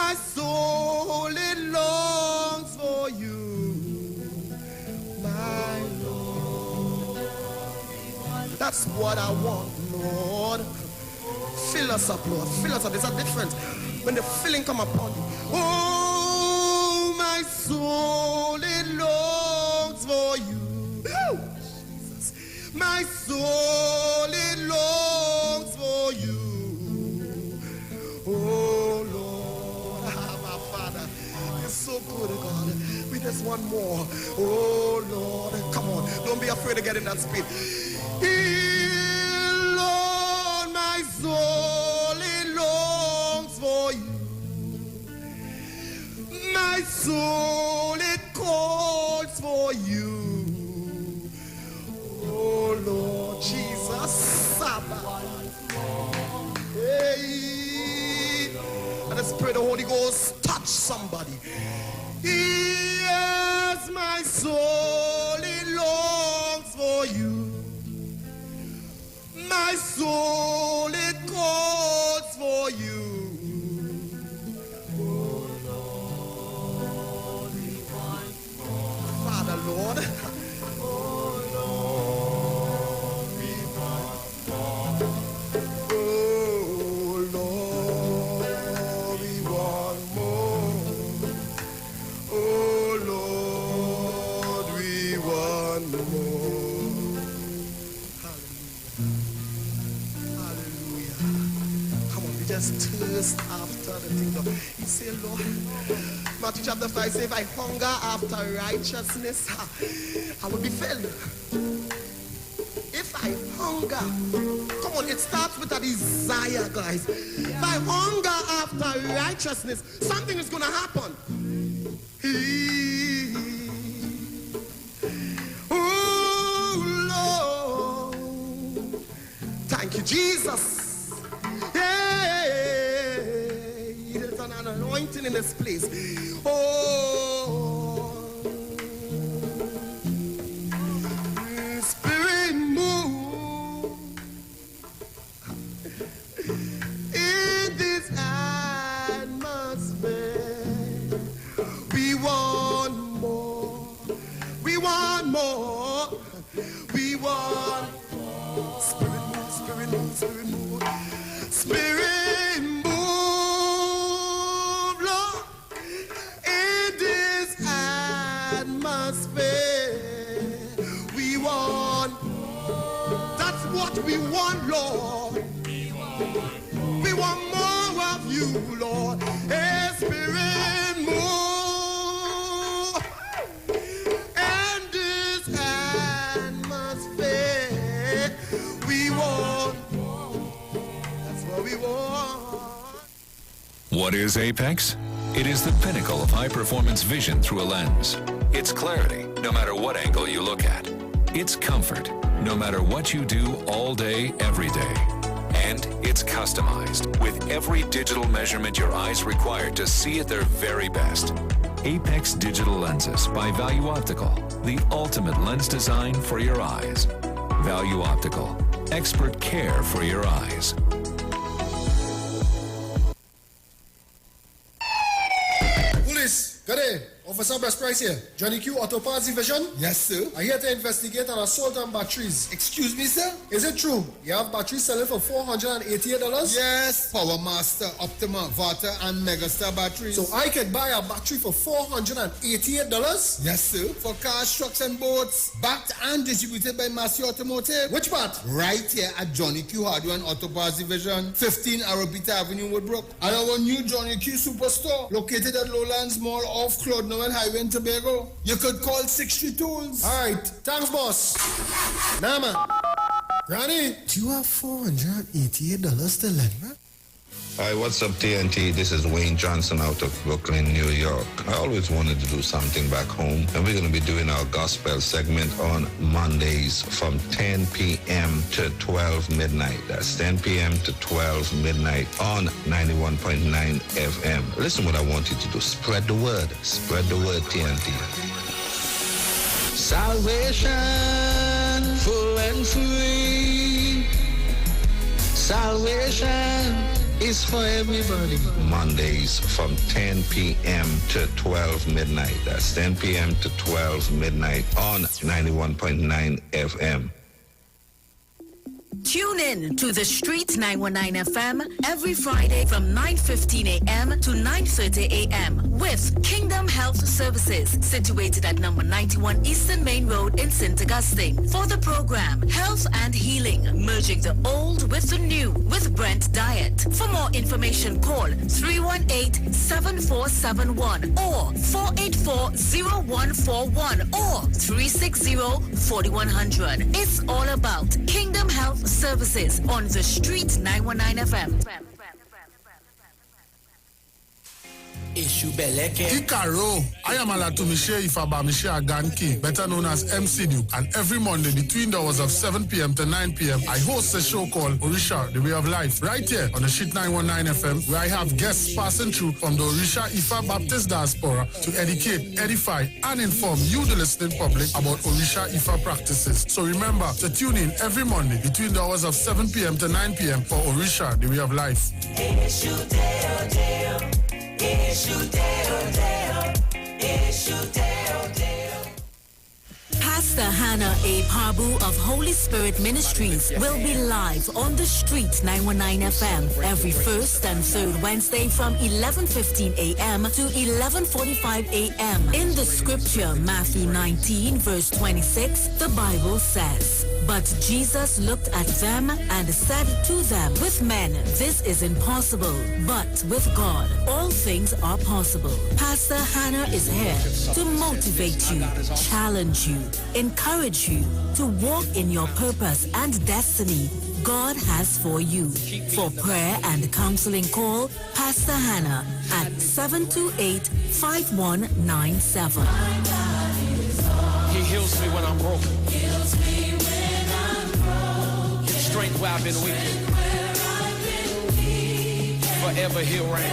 My soul, it longs for you, my Lord. That's what I want, Lord. Fill us up, Lord. Fill us up. There's a difference when the filling come upon you. Oh, my soul, it longs for you. Oh, Jesus. My soul, it longs for you. Oh, Lord. My Father, you're so good, God. We just want more. Oh, Lord. Come on. Don't be afraid to get in that speed. Lord, my soul, it longs for you. My soul, it calls for you. Oh, Lord Jesus. Hey. And the Spirit of the Holy Ghost touch somebody. Yes, my soul, it longs for you. My soul, it calls for you. Oh, Lord, we want more. Father, Lord. Oh, Lord, we want more. Oh, Lord, we want more. Oh, Lord, we want more. Hallelujah. Come on, we just thirst after the things of. He said, Lord, Matthew chapter 5 says, if I hunger after righteousness, I will be filled. If I hunger, come on, it starts with a desire, guys. If I hunger after righteousness, something is going to happen. Oh, Lord. Thank you, Jesus. Hey, there's an anointing in this place. Oh, Spirit, move in this atmosphere. We want more. We want more. We want more. Spirit, move, Spirit, move, Spirit, move. Spirit, move, Lord, in this atmosphere. We want, that's what we want, Lord. We want more of you, Lord. Hey, Spirit, move in this atmosphere. We want, that's what we want. What is Apex? It is the pinnacle of high-performance vision through a lens. It's clarity, no matter what angle you look at. It's comfort, no matter what you do all day, every day. And it's customized with every digital measurement your eyes require to see at their very best. Apex Digital Lenses by Value Optical, the ultimate lens design for your eyes. Value Optical, expert care for your eyes. Police, good day. Officer Best Price here. Johnny Q, Auto Parts Division. Yes, sir. I'm here to investigate an assault on batteries. Excuse me, sir? Is it true you have batteries selling for $488? Yes, Power Master, Optima, Vata, and Megastar batteries. So I can buy a battery for $488? Yes, sir. For cars, trucks, and boats. Backed and distributed by Massey Automotive. Which part? Right here at Johnny Q Hardware and Auto Parts Division, 15 Arrowbita Avenue, Woodbrook. And our new Johnny Q Superstore, located at Lowlands Mall off Claude Noel Highway in Tobago. You could call 63 Tools. All right. Thanks, boss. Nah, man. Granny, do you have $488 to lend, man? Hi, what's up, TNT? This is Wayne Johnson out of Brooklyn, New York. I always wanted to do something back home, and we're going to be doing our gospel segment on Mondays from 10 p.m. to 12 midnight. That's 10 p.m. to 12 midnight on 91.9 FM. Listen what I want you to do. Spread the word. Spread the word, TNT. Salvation, full and free. Salvation is for everybody. Mondays from 10 p.m. to 12 midnight. That's 10 p.m. to 12 midnight on 91.9 FM. Tune in to the Street 919 FM every Friday from 9:15 a.m. to 9:30 a.m. with Kingdom Health Services, situated at number 91 Eastern Main Road in St. Augustine. For the program, Health and Healing, merging the old with the new with Brent Diet. For more information, call 318-7471 or 484-0141 or 360-4100. It's all about Kingdom Health Services on the Street 919 FM. Ikaro, I am Alatumishe Ifabamishe Aganki, better known as MC Duke, and every Monday between the hours of 7 p.m. to 9 p.m. I host a show called Orisha, The Way of Life, right here on the Street 919 FM, where I have guests passing through from the Orisha Ifa Baptist Diaspora to educate, edify, and inform you, the listening public, about Orisha Ifa practices. So remember to tune in every Monday between the hours of 7 p.m. to 9 p.m. for Orisha, The Way of Life. Pastor Hannah A. Parbu of Holy Spirit Ministries will be live on the Street 919 FM every first and third Wednesday from 11:15 a.m. to 11:45 a.m. In the scripture, Matthew 19 verse 26, the Bible says, "But Jesus looked at them and said to them, with men this is impossible, but with God all things are possible." Pastor Hannah is here to motivate you, challenge you, encourage you to walk in your purpose and destiny God has for you. For prayer and counseling, call Pastor Hannah at 728-5197. He heals me when I'm broken. Strength where I've been weak. Forever he'll reign.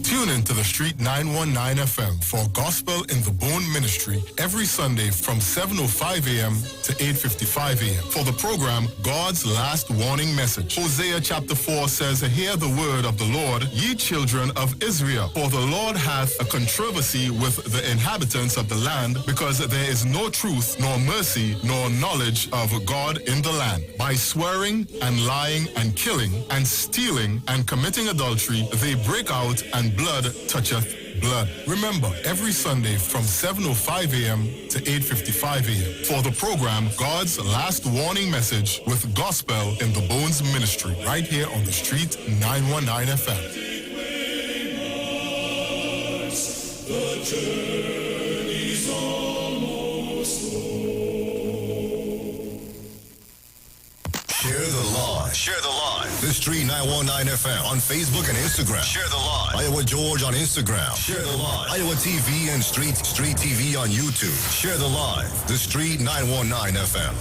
Tune in to the Street 919 FM for Gospel in the Bone Ministry every Sunday from 7:05 a.m. to 8:55 a.m. For the program, God's Last Warning Message. Hosea chapter 4 says, "Hear the word of the Lord, ye children of Israel. For the Lord hath a controversy with the inhabitants of the land, because there is no truth, nor mercy, nor knowledge of God in the land. By swearing and lying and killing and stealing and committing adultery, they break out, and blood toucheth blood." Remember, every Sunday from 7:05 a.m. to 8:55 a.m. for the program God's Last Warning Message with Gospel in the Bones Ministry, right here on the Street 919 FM. The journey's almost Share the live. Share the live. The Street 919 FM on Facebook and Instagram. Share the live. Iowa George on Instagram. Share the live. Iowa TV and Street TV on YouTube. Share the live. The Street 919 FM.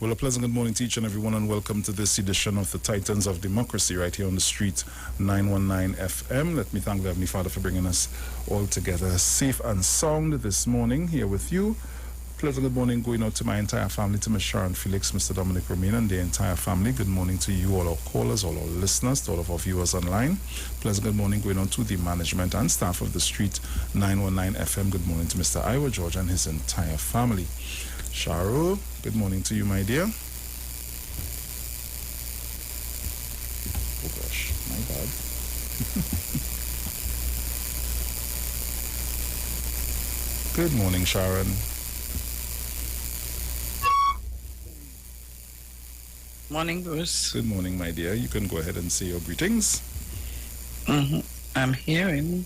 Well, a pleasant good morning to each and everyone, and welcome to this edition of the Titans of Democracy right here on the street 919 FM. Let me thank the Heavenly Father for bringing us all together safe and sound this morning here with you. Pleasant good morning going out to my entire family, to Ms. Sharon Felix, Mr. Dominic Romain, and the entire family. Good morning to you, all our callers, all our listeners, to all of our viewers online. Pleasant good morning going on to the management and staff of the street 919 FM. Good morning to Mr. Iwer, George, and his entire family. Sharo, good morning to you, my dear. Oh gosh, my bad. Good morning, Sharon. Morning, Bruce. Good morning, my dear. You can go ahead and say your greetings. I'm hearing.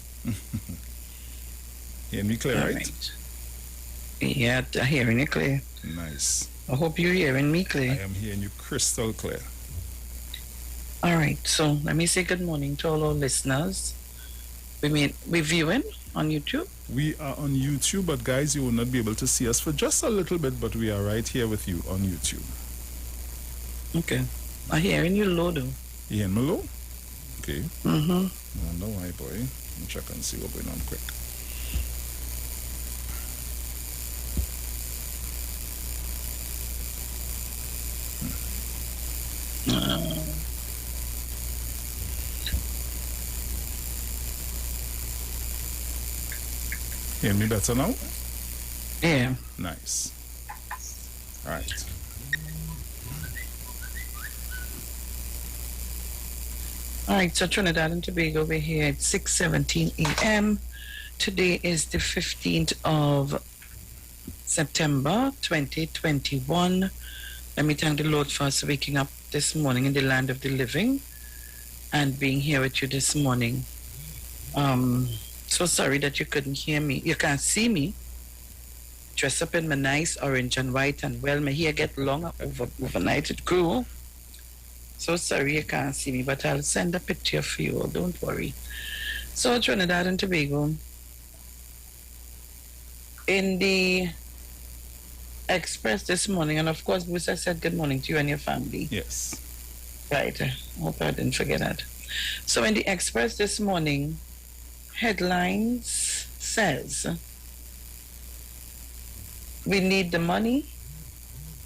Hear me clear, right? Yeah, I'm hearing you clear. Nice. I hope you're hearing me clear. I am hearing you crystal clear. All right, so let me say good morning to all our listeners. We're viewing on YouTube. We are on YouTube, but guys, you will not be able to see us for just a little bit, but we are right here with you on YouTube. Okay. I'm hearing you low, though. You hearing me low? Okay. Mm-hmm. I wonder why, boy. Let me check and see what's going on quick. Hear me better now? Yeah. Nice. All right. All right, so Trinidad and Tobago, we're here at 6:17 a.m. Today is the 15th of September, 2021. Let me thank the Lord for us waking up this morning in the land of the living and being here with you this morning. So sorry that you couldn't hear me. You can't see me. Dressed up in my nice orange and white, and well, my hair get longer overnight. It grew. So sorry you can't see me, but I'll send a picture for you. Don't worry. So Trinidad and Tobago, in the Express this morning, and of course, Bruce, I said good morning to you and your family. Yes. Right. I hope I didn't forget that. So in the Express this morning, headlines says, we need the money.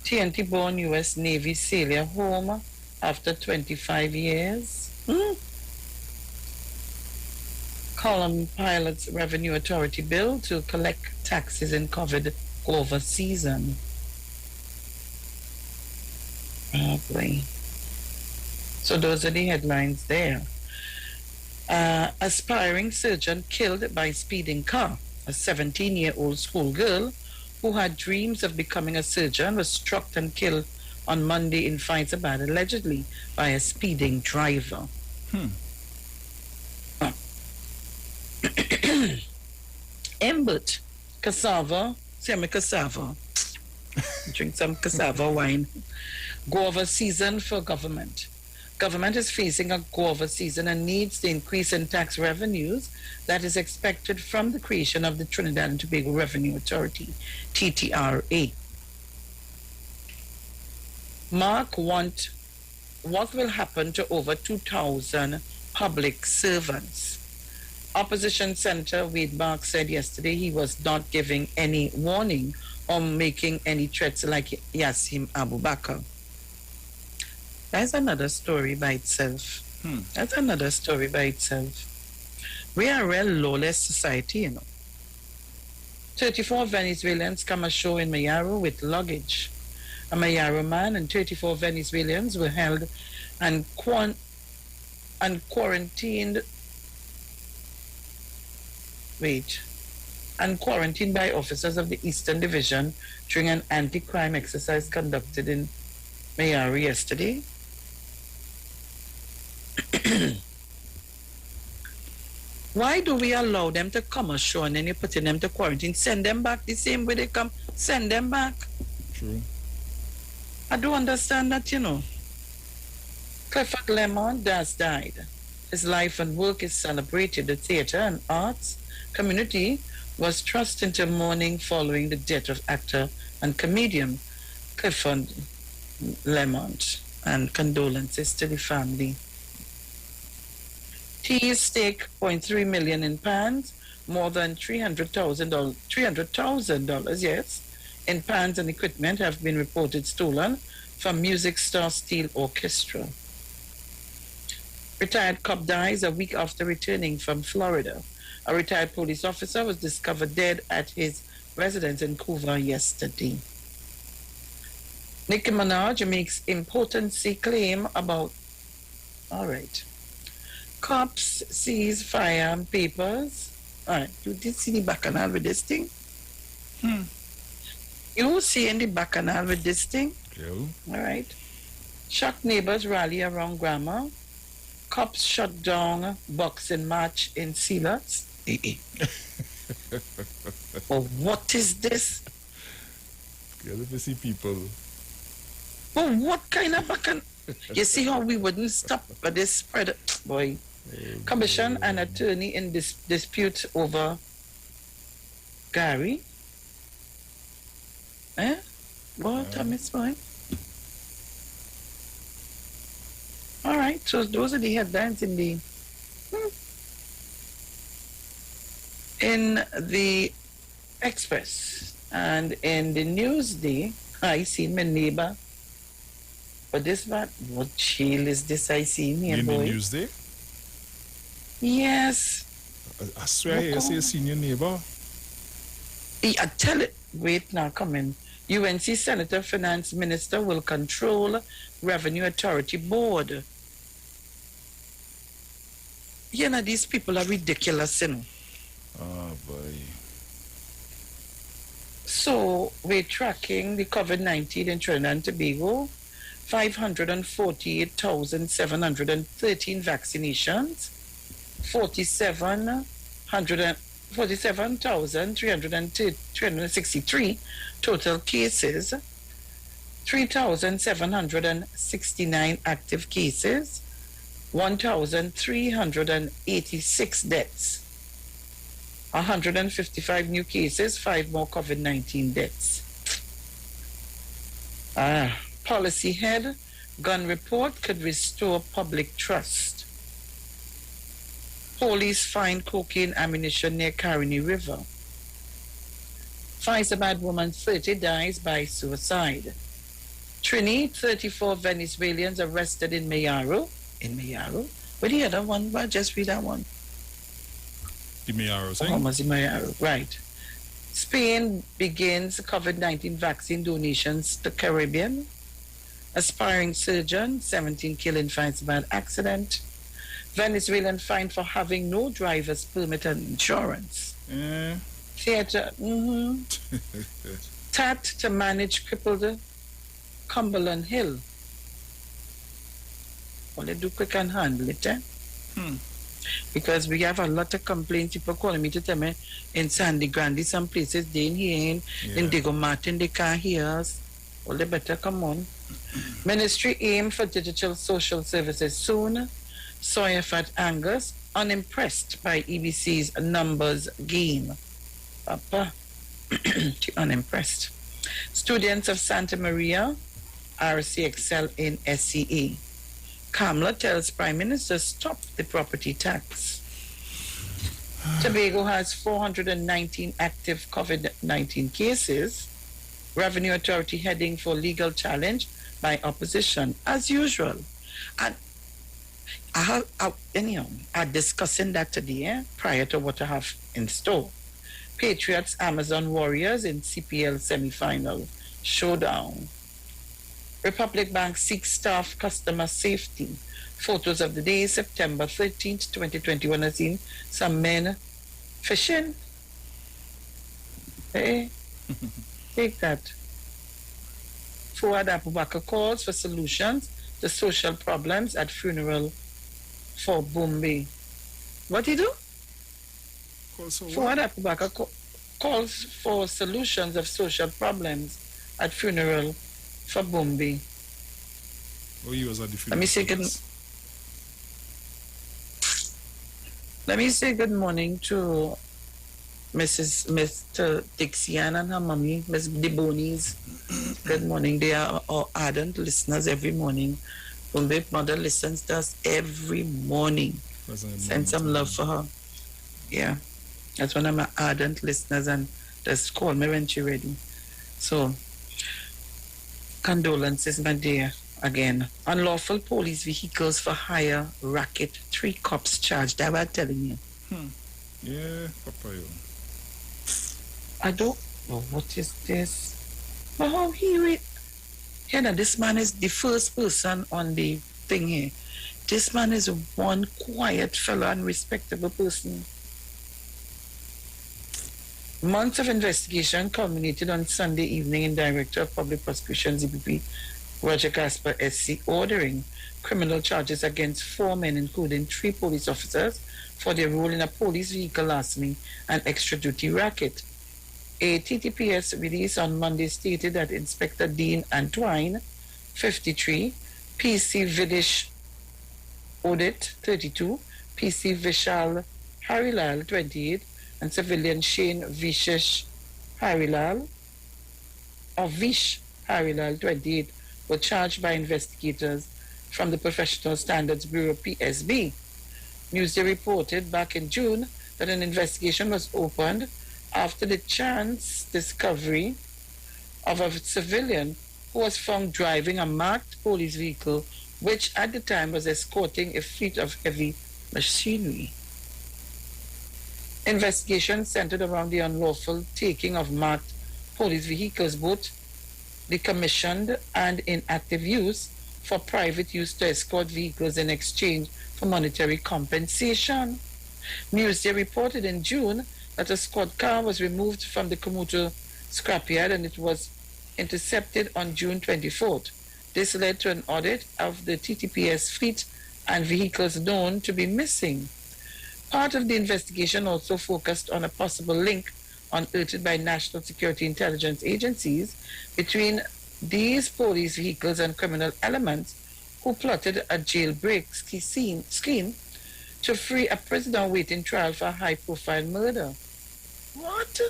TNT-born U.S. Navy sailor home after 25 years. Column pilots Revenue Authority bill to collect taxes in COVID over season. Oh boy. So those are the headlines there. Aspiring surgeon killed by speeding car. A 17-year-old schoolgirl who had dreams of becoming a surgeon was struck and killed on Monday in Fyzabad, allegedly by a speeding driver. Embut cassava, semi-cassava. Drink some cassava wine. Guava season for government. Government is facing a guava season and needs the increase in tax revenues that is expected from the creation of the Trinidad and Tobago Revenue Authority, TTRA. Mark what will happen to over 2,000 public servants. Opposition Senator Wade Mark said yesterday he was not giving any warning or making any threats like Yassim Abu Bakr. That's another story by itself. That's another story by itself. We are a real lawless society, you know. 34 Venezuelans come ashore in Mayaro with luggage. A Mayaro man and 34 Venezuelans were held and quarantined by officers of the Eastern Division during an anti-crime exercise conducted in Mayaro yesterday. Why do we allow them to come ashore and then you put them to quarantine? Send them back the same way they come. Send them back. True. I do understand that, you know. Clifford Lemon has died. His life and work is celebrated. The theater and arts community was thrust into mourning following the death of actor and comedian Clifford Lemont, and condolences to the family. Tea's stake $0.3 million in pans, more than $300,000, yes, in pans and equipment have been reported stolen from Music Star Steel Orchestra. Retired cop dies a week after returning from Florida. A retired police officer was discovered dead at his residence in Couva yesterday. Nicki Minaj makes impotency claim about... All right. Cops seize firearm papers. All right. You did see the bacchanal with this thing? You see in the bacchanal with this thing? Yeah. All right. Shocked neighbors rally around grandma. Cops shut down boxing match in Silas. Oh, what is this? Yeah, let me see people. Oh, what kind of bacchanal? You see how we wouldn't stop this spread? Boy. Commission and attorney in dispute over Gary. What a miss boy. All right, so those are the headlines in the Express. And in the Newsday, I see my neighbor. But this what chill is this I see here, in boy? the Newsday? Yes. I swear you see a senior neighbor. I tell it. Wait now, come in. UNC Senator Finance Minister will control Revenue Authority Board. You know, these people are ridiculous, you know. Oh, boy. So, we're tracking the COVID-19 in Trinidad and Tobago. 548,713 vaccinations. 47,363 total cases. 3,769 active cases. 1,386 deaths. 155 new cases, 5 more COVID-19 deaths. Policy head, gun report could restore public trust. Police find cocaine ammunition near Caroni River. Faizabad woman 30 dies by suicide. Trini, 34 Venezuelans arrested in Mayaro. In Mayaro? Where the other one? Well, just read that one. The Mayaro thing? Almost the Mayaro, right. Spain begins COVID-19 vaccine donations to Caribbean. Aspiring surgeon, 17 killed in Faizabad accident. Venezuelan fined for having no driver's permit and insurance. Theatre, TAT to manage crippled Cumberland Hill. Well, they do quick and handle it, Because we have a lot of complaints. People calling me to tell me in Sandy Grande, some places they ain't hearing. In Diego Martin, they can't hear us. Well, they better come on. Ministry aim for digital social services soon. Soyafat Angus, unimpressed by EBC's numbers game. Papa, unimpressed. Students of Santa Maria, RC excel in SCE. Kamla tells Prime Minister stop the property tax. Tobago has 419 active COVID-19 cases. Revenue Authority heading for legal challenge by opposition, as usual. And I'm discussing that today, prior to what I have in store. Patriots, Amazon Warriors in CPL semi-final showdown. Republic Bank seeks staff customer safety. Photos of the day, September 13th, 2021, has seen some men fishing. Hey, take that. Fuad Abubakar calls for solutions to social problems at funeral for Bombay. What he do? Fuad Abubakar calls for solutions of social problems at funeral for Bombay. Oh, he was at the funeral. Let me say good morning to Mr. Dixian and her mommy, Miss Debonis. Good morning. They are our ardent listeners every morning. Umbe mother listens to us every morning. Send some love for her. Yeah. That's one of my ardent listeners, and just call me when she's ready. So, condolences, my dear. Again, unlawful police vehicles for hire racket. 3 cops charged. I was telling you. Yeah, Papa. I don't know what is this. But how hear it? Yeah, now this man is the first person on the thing here. This man is one quiet fellow and respectable person. Months of investigation culminated on Sunday evening in Director of Public Prosecutions, EPP, Roger Gasper SC, ordering criminal charges against 4 men, including 3 police officers, for their role in a police vehicle larceny and extra-duty racket. A TTPS release on Monday stated that Inspector Dean Antwine, 53, PC Vidish Odit, 32, PC Vishal Harilal, 28, and civilian Shane Vishesh Harilal, or Vish Harilal, 28, were charged by investigators from the Professional Standards Bureau, PSB. Newsday reported back in June that an investigation was opened after the chance discovery of a civilian who was found driving a marked police vehicle, which at the time was escorting a fleet of heavy machinery. Investigation centered around the unlawful taking of marked police vehicles, both decommissioned and in active use for private use to escort vehicles in exchange for monetary compensation. Newsday reported in June that a squad car was removed from the Komuto scrapyard and it was intercepted on June 24th. This led to an audit of the TTPS fleet and vehicles known to be missing. Part of the investigation also focused on a possible link unearthed by national security intelligence agencies between these police vehicles and criminal elements who plotted a jailbreak scheme to free a prisoner awaiting trial for a high-profile murder. What?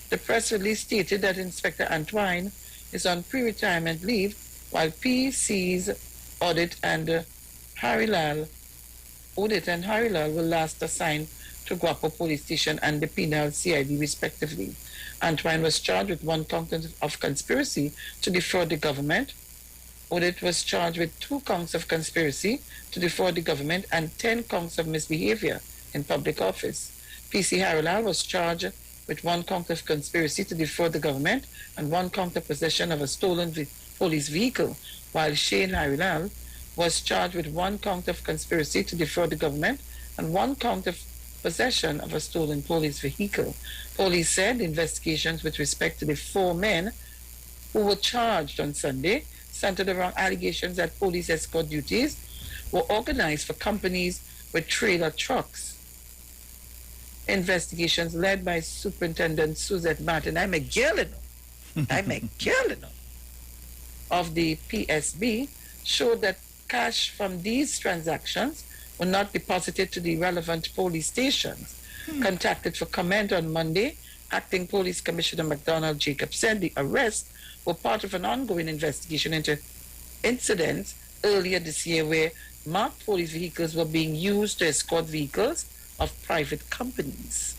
The press release stated that Inspector Antwine is on pre-retirement leave while PC's Audit and Harilal were last assigned to Guapo Police Station and the Penal CID respectively. Antwine was charged with 1 count of conspiracy to defraud the government. Audit was charged with 2 counts of conspiracy to defraud the government and 10 counts of misbehavior in public office. PC Harilal was charged with 1 count of conspiracy to defraud the government and 1 count of possession of a stolen police vehicle, while Shane Harilal was charged with 1 count of conspiracy to defraud the government and 1 count of possession of a stolen police vehicle. Police said investigations with respect to the 4 men who were charged on Sunday centered around allegations that police escort duties were organized for companies with trailer trucks. Investigations led by Superintendent Suzette Martin, I'm a girl of the PSB, showed that cash from these transactions were not deposited to the relevant police stations. Contacted for comment on Monday, Acting Police Commissioner McDonald Jacob said the arrests were part of an ongoing investigation into incidents earlier this year where marked police vehicles were being used to escort vehicles of private companies.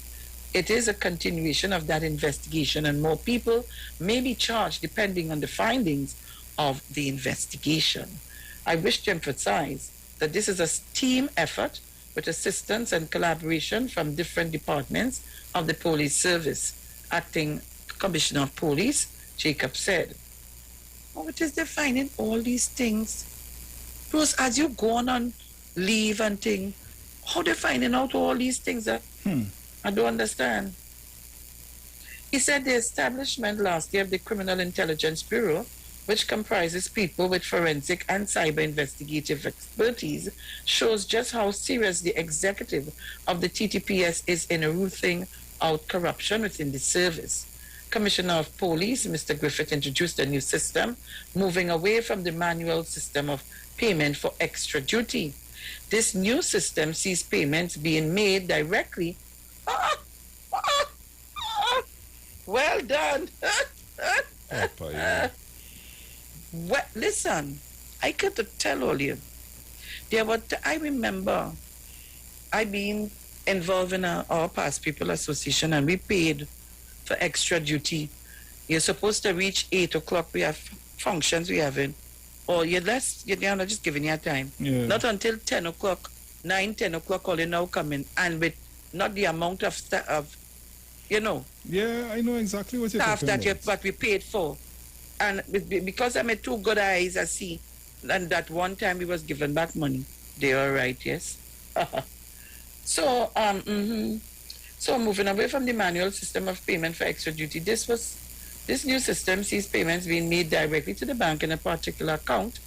It is a continuation of that investigation, and more people may be charged depending on the findings of the investigation. I wish to emphasize that this is a team effort with assistance and collaboration from different departments of the police service, Acting Commissioner of Police Jacob said. Oh, it is defining all these things. Bruce, as you go on leave and thing, how they finding out all these things that I don't understand. He said the establishment last year of the Criminal Intelligence Bureau, which comprises people with forensic and cyber investigative expertise, shows just how serious the executive of the TTPS is in rooting out corruption within the service. Commissioner of Police, Mr. Griffith, introduced a new system, moving away from the manual system of payment for extra duty. This new system sees payments being made directly Well done. Papa, Well, listen, I got to tell all you. I remember I been involved in our Past People Association, and we paid for extra duty. You're supposed to reach 8 o'clock. We have functions we having. Or you're not just giving you time. Yeah. Not until 10 o'clock, 10 o'clock, all you now coming. And with not the amount of staff, Yeah, I know exactly what you're staff talking that about. what we paid for. And because I made two good eyes, I see. And that one time we was given back money. They are right, yes. So, So moving away from the manual system of payment for extra duty, this new system sees payments being made directly to the bank in a particular account.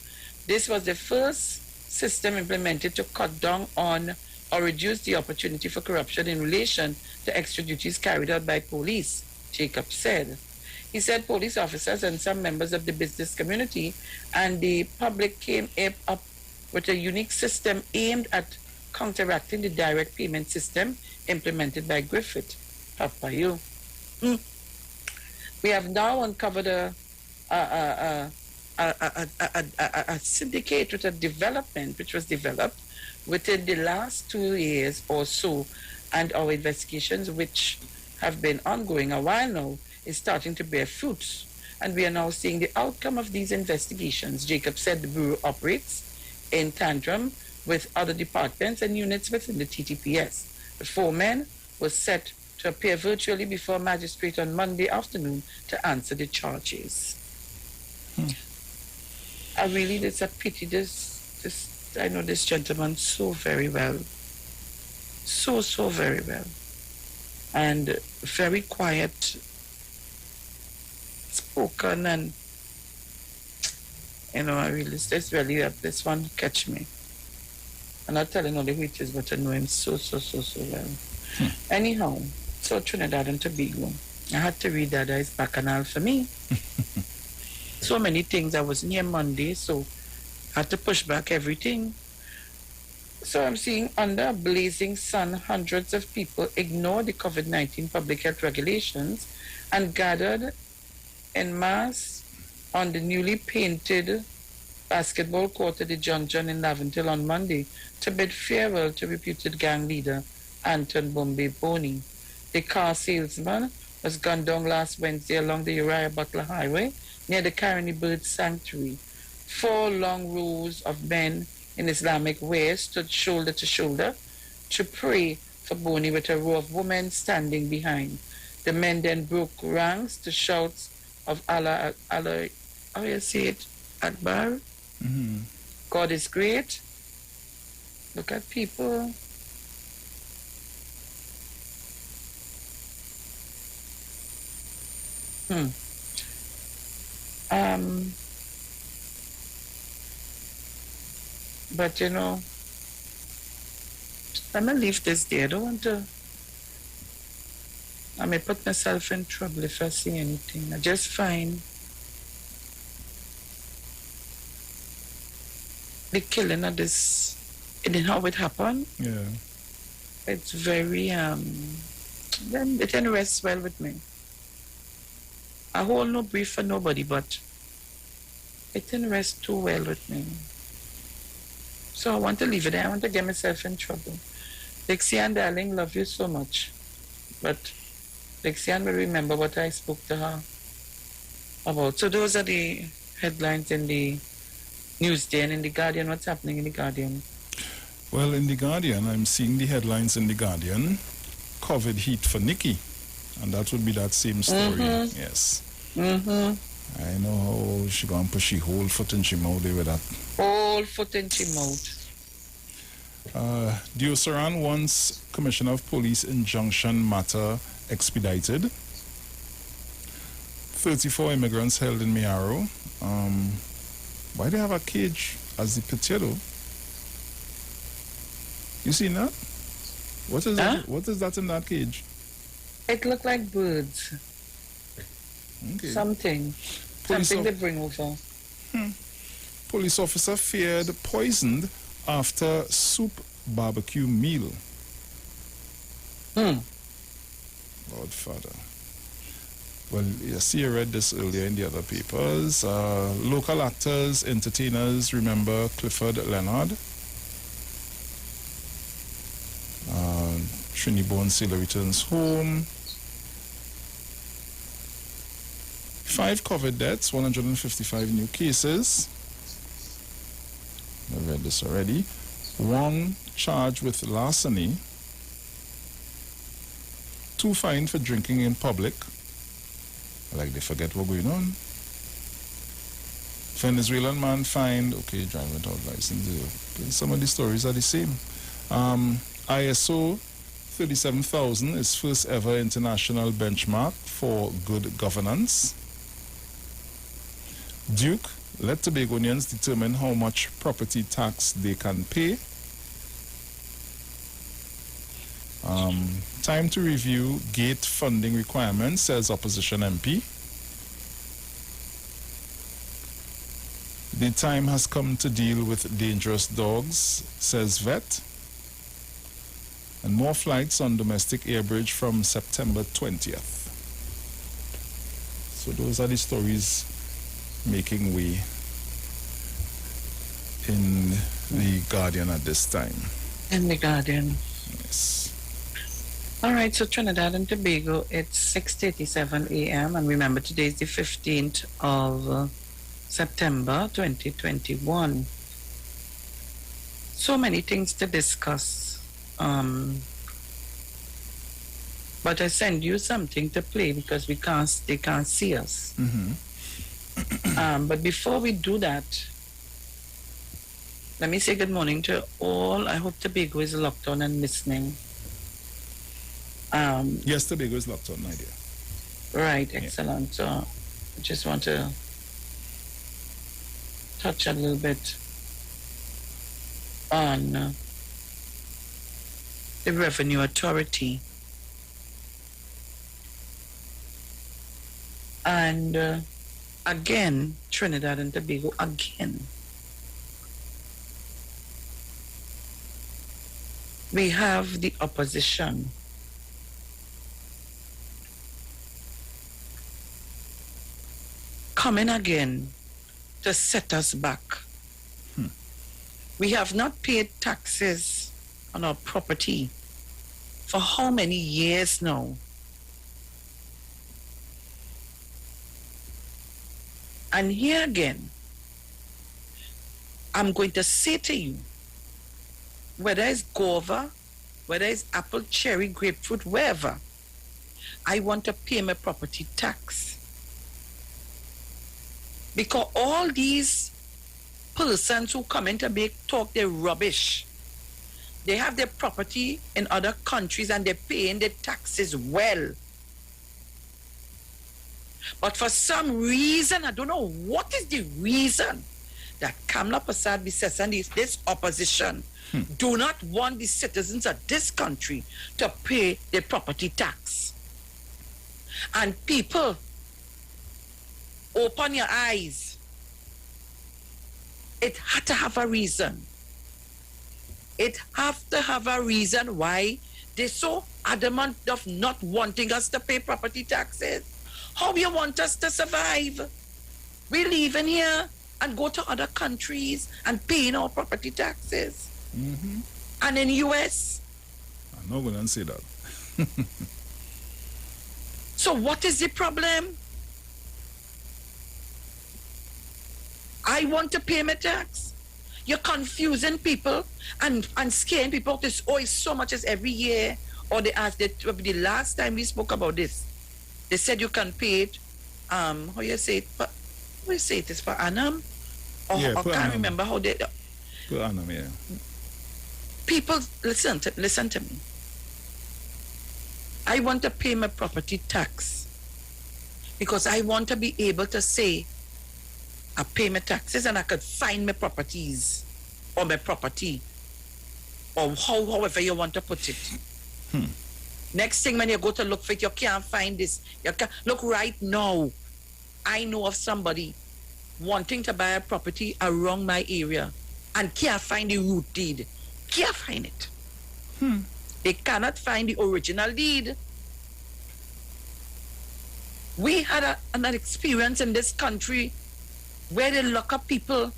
This was the first system implemented to cut down on or reduce the opportunity for corruption in relation to extra duties carried out by police, Jacob said. He said police officers and some members of the business community and the public came up with a unique system aimed at counteracting the direct payment system implemented by Griffith. Papa, you. We have now uncovered a syndicate with a development which was developed within the last 2 years or so, and our investigations, which have been ongoing a while now, is starting to bear fruits. And we are now seeing the outcome of these investigations. Jacob said the Bureau operates in tandem with other departments and units within the TTPS. The four men were set to appear virtually before a magistrate on Monday afternoon to answer the charges. It's a pity. I know this gentleman so very well. So very well. And very quiet, spoken, and this one catch me. I'm not telling only who it is, but I know him so well. Anyhow, so Trinidad and Tobago. I had to read that as bacchanal for me. So many things. I wasn't here Monday, so I had to push back everything. So I'm seeing under a blazing sun, hundreds of people ignored the COVID-19 public health regulations and gathered en masse on the newly painted basketball court at the Junction in Laventille on Monday to bid farewell to reputed gang leader Anton Bombe Boney. The car salesman was gunned down last Wednesday along the Uriah Butler Highway near the Carony Bird Sanctuary. 4 long rows of men in Islamic wear stood shoulder to shoulder to pray for Boney, with a row of women standing behind. The men then broke ranks to shouts of Allah, how you say it, Akbar? Mm-hmm. God is great. Look at people. But I'm gonna leave this there. I don't want to. I may put myself in trouble if I see anything. I just find the killing of this, and how it happened. Yeah. It's very then it didn't rest well with me. I hold no brief for nobody, but it didn't rest too well with me. So I want to leave it there. I want to get myself in trouble. Lexian, darling, love you so much. But Lexian will remember what I spoke to her about. So those are the headlines in the Newsday and in the Guardian. What's happening in the Guardian? Well, in the Guardian, I'm seeing the headlines in the Guardian. COVID heat for Nikki. And that would be that same story. Mm-hmm. Yes. Mm-hmm. I know how she gonna push she whole foot in she mouth with that. Whole foot in she mouth. Diosaran wants Commissioner of Police injunction matter expedited. 34 immigrants held in Miaro. Why they have a cage as the potato? You seen that? What is that? What is that in that cage? It looked like birds. Okay. Something they bring over. Police officer feared poisoned after soup barbecue meal. Lord Father. Well, you see, you read this earlier in the other papers. Local actors, entertainers, remember Clifford Leonard. Trini Bone Sailor returns home. 5 COVID deaths, 155 new cases. I read this already. 1 charged with larceny. 2 fined for drinking in public. Like they forget what's going on. Venezuelan man fined, okay, driving without license. Okay, some of the stories are the same. ISO 37,000 is first ever international benchmark for good governance. Duke let Tobagonians determine how much property tax they can pay. Time to review gate funding requirements, says opposition MP. The time has come to deal with dangerous dogs, says vet. And more flights on domestic air bridge from September 20th. So those are the stories making way in the Guardian at this time. In the Guardian. Yes. All right, so Trinidad and Tobago, it's 6:37 a.m. And remember, today is the 15th of September 2021. So many things to discuss. But I send you something to play because they can't see us. But before we do that, let me say good morning to all. I hope Tobago is locked on and listening. Yes, Tobago is locked on, my dear. Right, excellent. So I just want to touch a little bit on the Revenue Authority. And again, Trinidad and Tobago, again. We have the opposition coming again to set us back. We have not paid taxes on our property for how many years now? And here again, I'm going to say to you, whether it's guava, whether it's apple, cherry, grapefruit, wherever, I want to pay my property tax. Because all these persons who come in to talk their rubbish, they have their property in other countries and they're paying their taxes well. But for some reason, I don't know what is the reason that Kamla Prasad Bisesa and this opposition do not want the citizens of this country to pay their property tax. And people, open your eyes. It had to have a reason. It have to have a reason why they're so adamant of not wanting us to pay property taxes. How you want us to survive? We live in here and go to other countries and paying our property taxes. And in US. I'm not going to say that. So what is the problem? I want to pay my tax. You're confusing people and scaring people. This it's so much as every year. Or they asked the last time we spoke about this. They said you can pay it, how you say it? How you say it is per annum? Or Yeah, I per can't annum. remember how they... Per annum, yeah. People, listen to me. I want to pay my property tax because I want to be able to say I pay my taxes and I could find my properties or my property or however you want to put it. Next thing when you go to look for it, you can't find this. You can't. Look, right now, I know of somebody wanting to buy a property around my area and can't find the root deed. Can't find it. They cannot find the original deed. We had an experience in this country where they lock up people.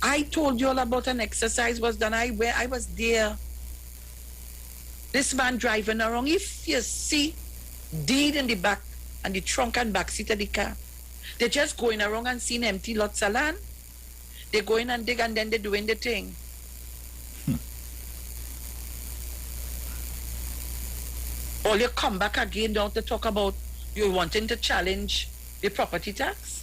I told you all about an exercise was done. I was there. This man driving around. If you see deed in the back and the trunk and back seat of the car, they're just going around and seeing empty lots of land. They go in and dig and then they're doing the thing. Or you come back again down to talk about you wanting to challenge the property tax.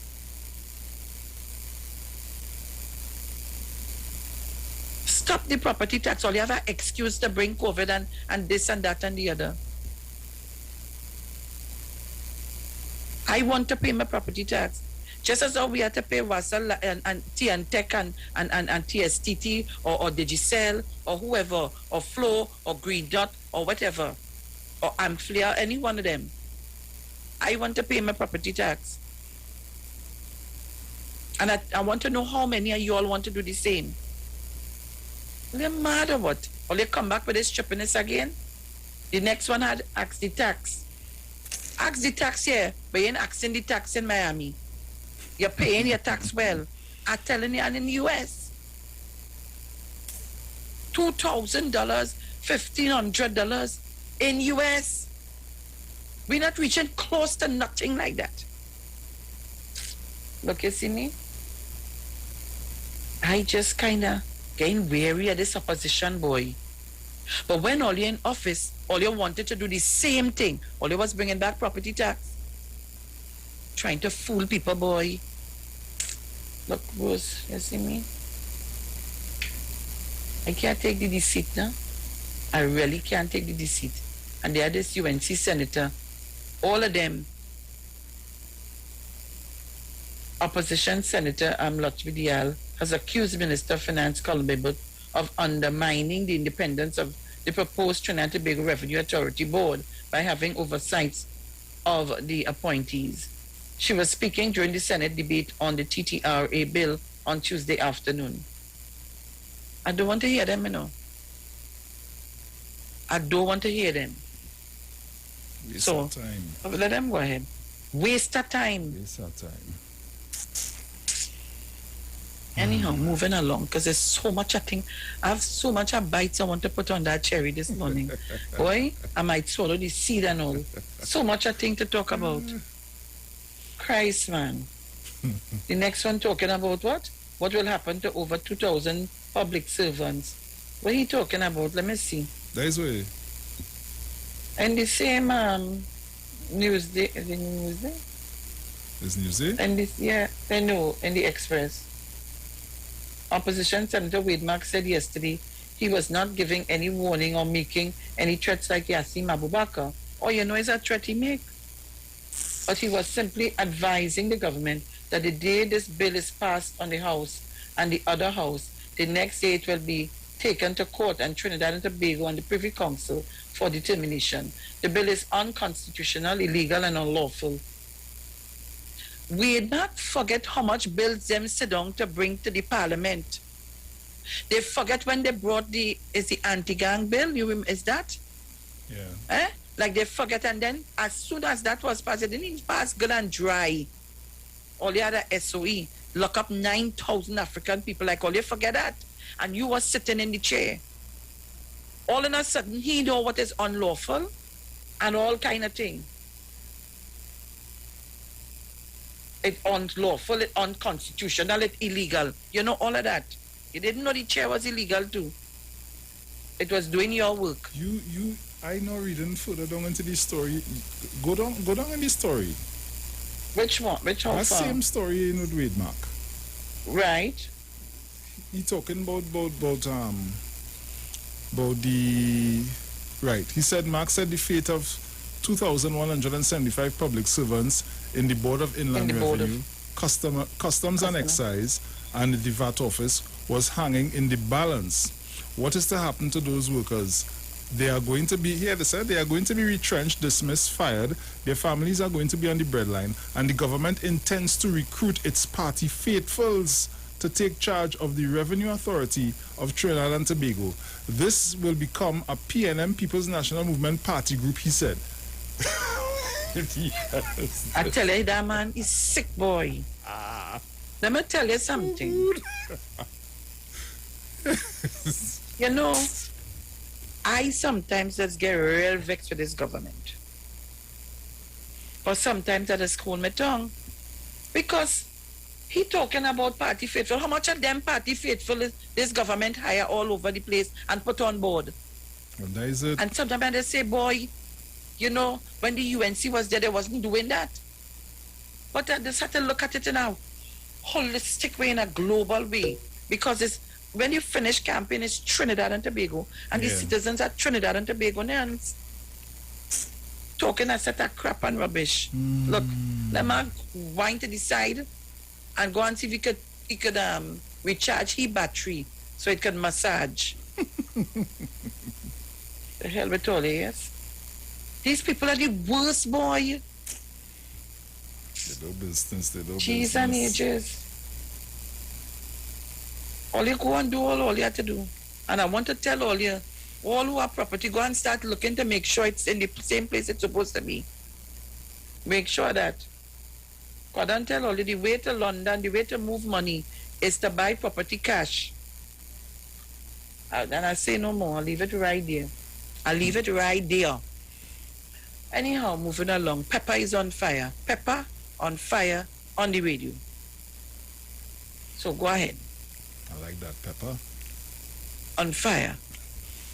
Stop the property tax. All you have an excuse to bring COVID and this and that and the other. I want to pay my property tax. Just as though we had to pay Wasal and Tech and TSTT or Digicel or whoever, or Flow or Green Dot or whatever, or Amplia, any one of them. I want to pay my property tax. And I want to know how many of you all want to do the same. You're mad or what? Or you come back with this trippiness again? The next one had ask the tax. Ask the tax here, but you ain't asking the tax in Miami. You're paying your tax well. I'm telling you, and in the US. $2,000, $1,500 in US. We're not reaching close to nothing like that. Look, you see me? I just kind of getting weary of this opposition, boy. But when all you're in office, all you wanted to do the same thing. All you was bringing back property tax. Trying to fool people, boy. Look, Rose, you see me? I can't take the deceit now. I really can't take the deceit. And there this UNC senator, all of them, opposition senator Lotfi Dial has accused Minister of Finance Colin Bibbert of undermining the independence of the proposed Trinidad and Tobago Revenue Authority Board by having oversight of the appointees. She was speaking during the Senate debate on the TTRA bill on Tuesday afternoon. I don't want to hear them, you know. I don't want to hear them. Waste of time. Let them go ahead. Waste of time. Waste of time. Anyhow, moving along, because there's so much I think. I have so much bites I want to put on that cherry this morning. Boy, I might swallow the seed and all. So much I think to talk about. Christ, man. The next one talking about what? What will happen to over 2,000 public servants? What are you talking about? Let me see. That is way. And the same Newsday, is it Newsday? Is Newsday? And this, yeah, I know, in the Express. Opposition Senator Wade Mark said yesterday he was not giving any warning or making any threats like Yassim Abubakar. Or you know, it's a threat he make. But he was simply advising the government that the day this bill is passed on the House and the other House, the next day it will be taken to court and Trinidad and Tobago and the Privy Council for determination. The bill is unconstitutional, illegal, and unlawful. We not forget how much bills them sit down to bring to the parliament. They forget when they brought the anti-gang bill. Is that? Yeah. Like they forget, and then as soon as that was passed, it didn't even pass good and dry. All the other SOE lock up 9,000 African people. Like all you forget that, and you was sitting in the chair. All of a sudden, he know what is unlawful, and all kind of thing. It's unlawful, it's unconstitutional, it's illegal. You know all of that. You didn't know the chair was illegal too. It was doing your work. I know reading further down into the story. Go down in the story. Which one? Which one? That same story in with Wade Mark. Right. He talking about the right. He said Mark said the fate of 2,175 public servants in the Board of Inland Revenue, Customs and Excise, and the VAT Office was hanging in the balance. What is to happen to those workers? They are going to be, here they said, they are going to be retrenched, dismissed, fired. Their families are going to be on the breadline, and the government intends to recruit its party faithfuls to take charge of the Revenue Authority of Trinidad and Tobago. This will become a PNM, People's National Movement Party group, he said. Yes. I tell you, that man is sick, boy. Let me tell you something. You know, I sometimes just get real vexed with this government. But sometimes I just hold my tongue. Because he talking about party faithful. How much of them party faithful is this government hire all over the place and put on board? And that is it. And sometimes they say, boy, you know, when the UNC was there, they wasn't doing that. But I just have to look at it in a holistic way, in a global way. Because it's, when you finish campaign, it's Trinidad and Tobago. And the citizens at Trinidad and Tobagonians talking a set of crap and rubbish. Look, let me wind to the side and go and see if he could recharge his battery so it could massage. The hell with all this. These people are the worst, boy. They do business, they do Cheese and ages. All you go and do all you have to do. And I want to tell all you, all who have property, go and start looking to make sure it's in the same place it's supposed to be. Make sure that. God, don't tell all you, the way to London, the way to move money is to buy property cash. And I say no more. I'll leave it right there. I'll leave it right there. Anyhow, moving along. Pepper is on fire. Pepper on fire on the radio. So go ahead. I like that, Pepper. On fire.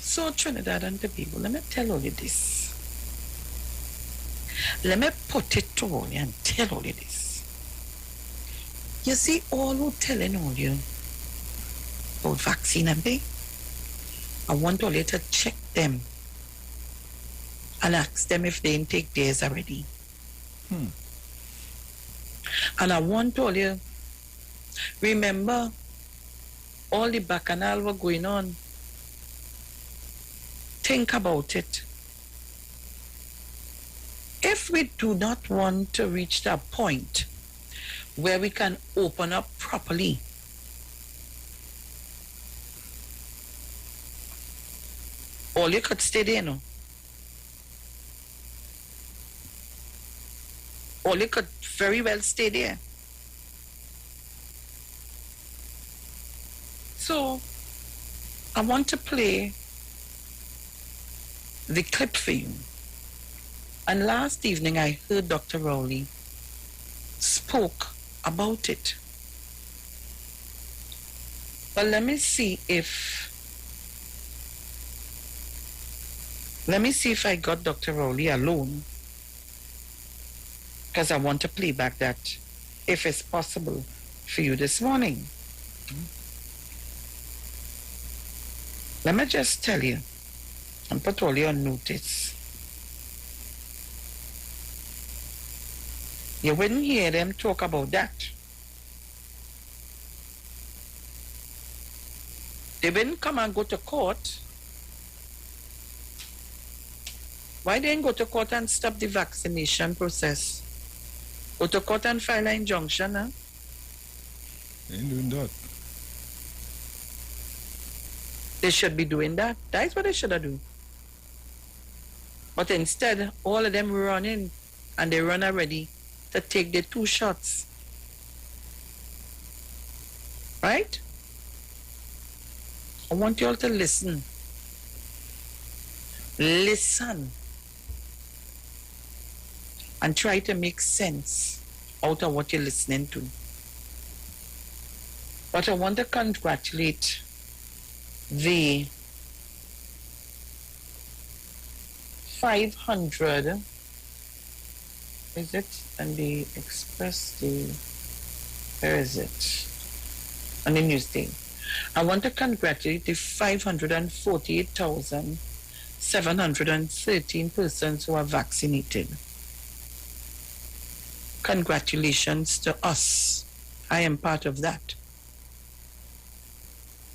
So Trinidad and Tobago, let me tell all you this. Let me put it to all you and tell all you this. You see, all who telling all you about vaccine and they, I want all you to check them and ask them if they didn't take theirs already. And I want all you, remember, all the bacchanal were going on. Think about it. If we do not want to reach that point where we can open up properly, all you could stay there, no? All you could very well stay there. So, I want to play the clip for you. And last evening I heard Dr. Rowley spoke about it. But let me see if I got Dr. Rowley alone, because I want to play back that, if it's possible, for you this morning. Let me just tell you and put all you on notice. You wouldn't hear them talk about that. They wouldn't come and go to court. Why didn't go to court and stop the vaccination process? Go to court and file an injunction, huh? They ain't doing that. They should be doing that. That's what they should have done. But instead, all of them run in, and they run already to take the 2 shots. Right? I want you all to listen. Listen. And try to make sense out of what you're listening to. But I want to congratulate the 500, is it? And the Express, where is it? On the newsday. I want to congratulate the 548,713 persons who are vaccinated. Congratulations to us. I am part of that.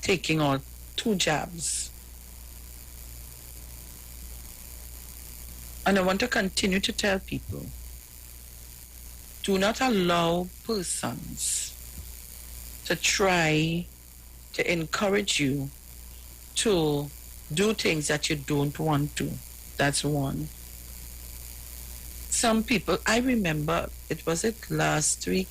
Taking all 2 jabs. And I want to continue to tell people, do not allow persons to try to encourage you to do things that you don't want to. That's one. Some people, I remember, was it last week,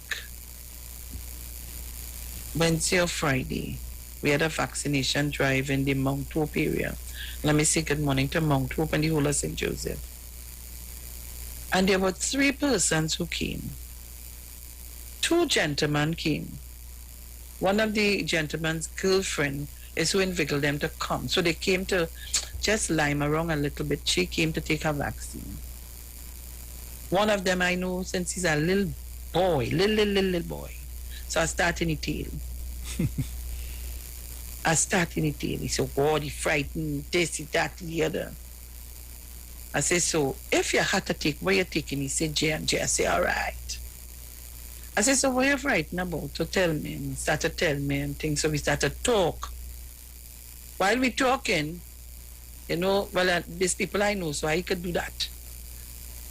Wednesday or Friday, we had a vaccination drive in the Mount Hope area. Let me say good morning to Mount Hope and the whole of St. Joseph. And there were 3 persons who came. 2 gentlemen came. One of the gentleman's girlfriend is who inveigled them to come. So they came to just lime around a little bit. She came to take her vaccine. One of them I know since he's a little boy, little boy. So I start in the tail. He said, God, he frightened, this, that, the other. I said, so if you had to take, what you taking? He said, J and J. I said, all right. I said, so what are you frightened about? So tell me. And he started to tell me and things. So we started to talk. While we talking, these people I know, so I could do that.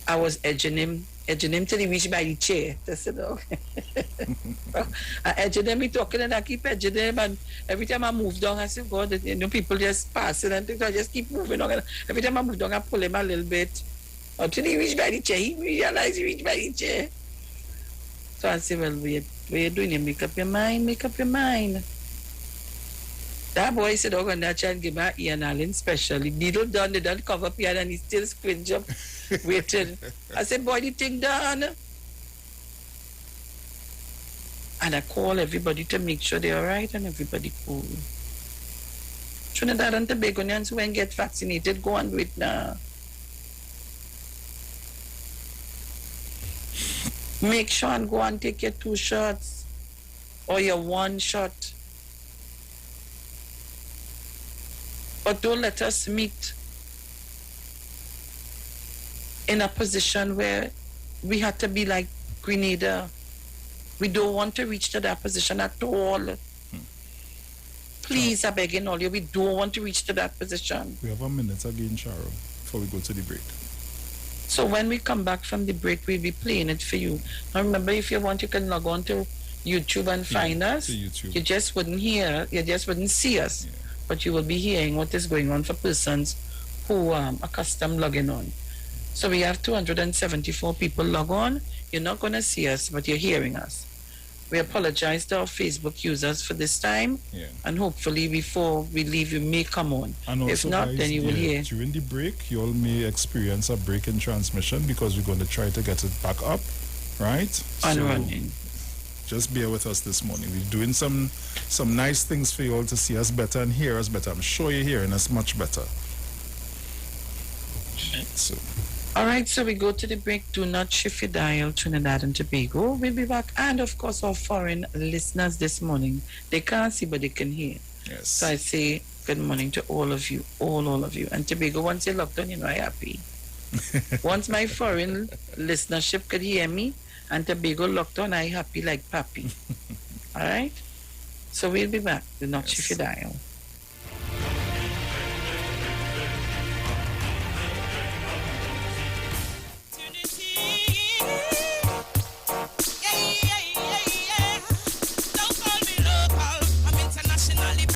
I was edging him till he reached by the chair. I said, okay. I edging him, he talking, and I keep edging him. And every time I move down, I said, God, people just passing and things. I just keep moving on. And every time I move down, I pull him a little bit. Until he reached by the chair, he realized he reached by the chair. So I said, well, what you doing? You make up your mind. That boy said, oh, and that child give my Ian Allen special. He needle done, they don't cover up here, and he still squinch up, waiting. I said, boy, the thing done. And I call everybody to make sure they're all right, and everybody cool. Trinidad and Tobagonians who ain't get vaccinated, go and do it now. Make sure and go and take your 2 shots or your 1 shot. But don't let us meet in a position where we have to be like Grenada. We don't want to reach to that position at all. Please, I'm begging all you, we don't want to reach to that position. We have a minute again, Charo, before we go to the break. So when we come back from the break, we'll be playing it for you. Now remember, if you want, you can log on to YouTube and find us. YouTube. You just wouldn't see us. Yeah. But you will be hearing what is going on for persons who are accustomed logging on. So we have 274 people log on. You're not going to see us, but you're hearing us. We apologize to our Facebook users for this time. Yeah. And hopefully before we leave, you may come on. And also, if not, guys, then you will hear. During the break, you all may experience a break in transmission because we're going to try to get it back up, right? And running. Just bear with us this morning. We're doing some nice things for you all to see us better and hear us better. I'm sure you're hearing us much better. So. All right, so we go to the break. Do not shift your dial, Trinidad and Tobago. We'll be back. And, of course, our foreign listeners this morning. They can't see, but they can hear. Yes. So I say good morning to all of you, all of you. And Tobago, once you're locked on, I'm happy. Once my foreign listenership could hear me, and Tobago locked on, I happy like pappy. All right? So we'll be back. Do not shift your dial.